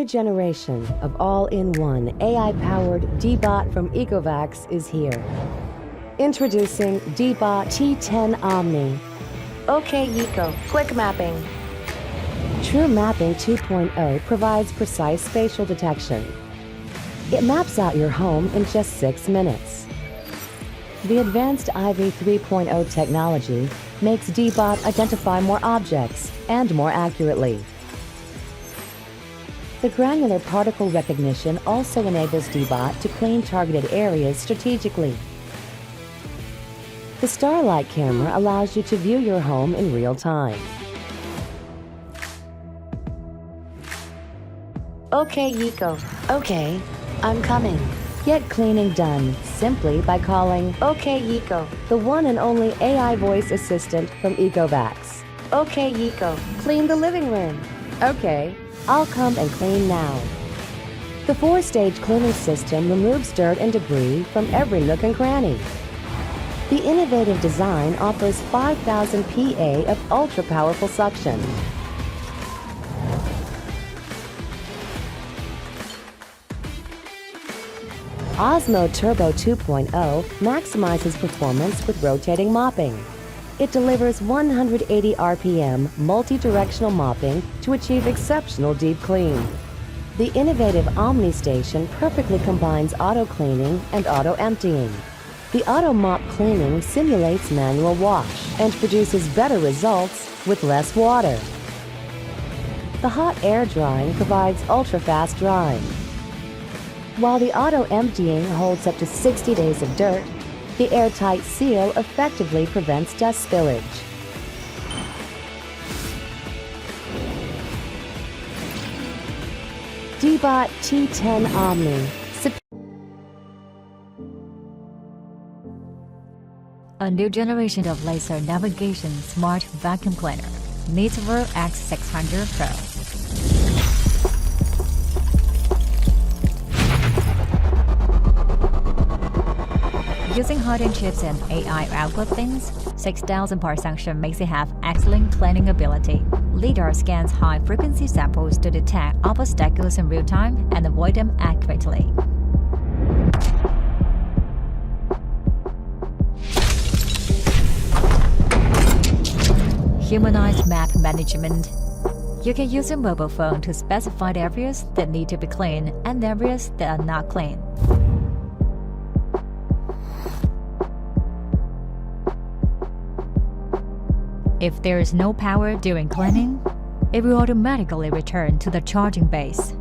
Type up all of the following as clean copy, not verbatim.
new generation of all-in-one AI-powered DEEBOT from ECOVACS is here. Introducing DEEBOT T10 OMNI. OK Eco, quick mapping. True Mapping 2.0 provides precise spatial detection. It maps out your home in just 6 minutes. The advanced IV 3.0 technology makes DEEBOT identify more objects and more accurately. The granular particle recognition also enables DEEBOT to clean targeted areas strategically. The Starlight camera allows you to view your home in real time. OK Eco, OK, I'm coming. Get cleaning done simply by calling OK Eco, the one and only AI voice assistant from ECOVACS. OK Eco, Clean the living room. Okay, I'll come and clean now. The 4-stage cleaning system removes dirt and debris from every nook and cranny. The innovative design offers 5,000 PA of ultra-powerful suction. Osmo Turbo 2.0 maximizes performance with rotating mopping. It delivers 180 RPM multi-directional mopping to achieve exceptional deep clean. The innovative OMNI station perfectly combines auto cleaning and auto emptying. The auto mop cleaning simulates manual wash and produces better results with less water. The hot air drying provides ultra-fast drying. While the auto emptying holds up to 60 days of dirt, the airtight seal effectively prevents dust spillage. DEEBOT T10 OMNI. A new generation of laser navigation smart vacuum cleaner, Roborock X8 Pro. Using hardened chips and AI output pins, 6,000 per section makes it have excellent cleaning ability. LiDAR scans high-frequency samples to detect obstacles in real time and avoid them accurately. Humanized map management. You can use your mobile phone to specify the areas that need to be cleaned and areas that are not clean. If there is no power during cleaning, it will automatically return to the charging base.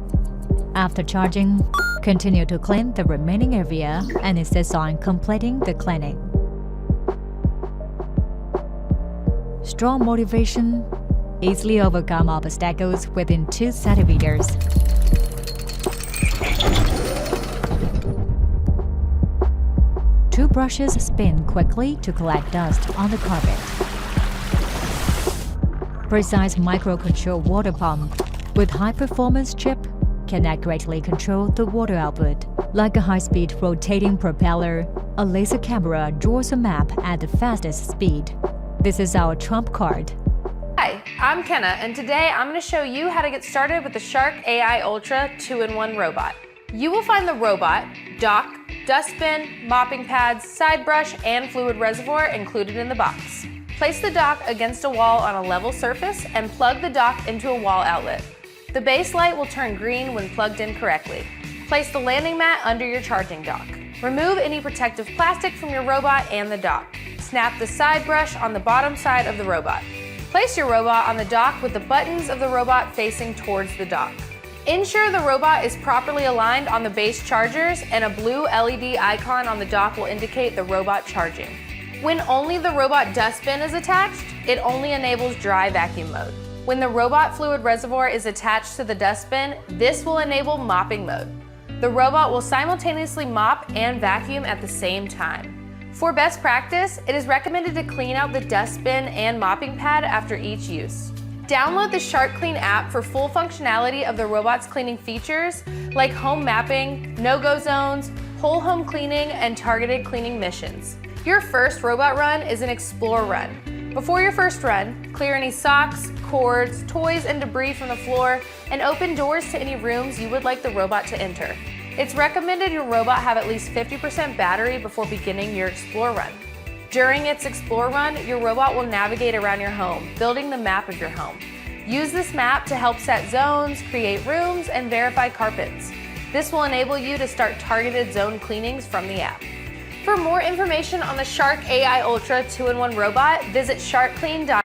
After charging, continue to clean the remaining area and insist on completing the cleaning. Strong motivation, easily overcome obstacles within 2 centimeters. Two brushes spin quickly to collect dust on the carpet. Precise microcontrol water pump with high-performance chip can accurately control the water output. Like a high-speed rotating propeller, a laser camera draws a map at the fastest speed. This is our trump card. Hi, I'm Kenna, and today I'm going to show you how to get started with the Shark AI Ultra 2-in-1 robot. You will find the robot, dock, dustbin, mopping pads, side brush, and fluid reservoir included in the box. Place the dock against a wall on a level surface and plug the dock into a wall outlet. The base light will turn green when plugged in correctly. Place the landing mat under your charging dock. Remove any protective plastic from your robot and the dock. Snap the side brush on the bottom side of the robot. Place your robot on the dock with the buttons of the robot facing towards the dock. Ensure the robot is properly aligned on the base chargers, and a blue LED icon on the dock will indicate the robot charging. When only the robot dustbin is attached, it only enables dry vacuum mode. When the robot fluid reservoir is attached to the dustbin, this will enable mopping mode. The robot will simultaneously mop and vacuum at the same time. For best practice, it is recommended to clean out the dustbin and mopping pad after each use. Download the SharkClean app for full functionality of the robot's cleaning features like home mapping, no-go zones, whole home cleaning, and targeted cleaning missions. Your first robot run is an explore run. Before your first run, clear any socks, cords, toys, and debris from the floor, and open doors to any rooms you would like the robot to enter. It's recommended your robot have at least 50% battery before beginning your explore run. During its explore run, your robot will navigate around your home, building the map of your home. Use this map to help set zones, create rooms, and verify carpets. This will enable you to start targeted zone cleanings from the app. For more information on the Shark AI Ultra 2-in-1 robot, visit sharkclean.com.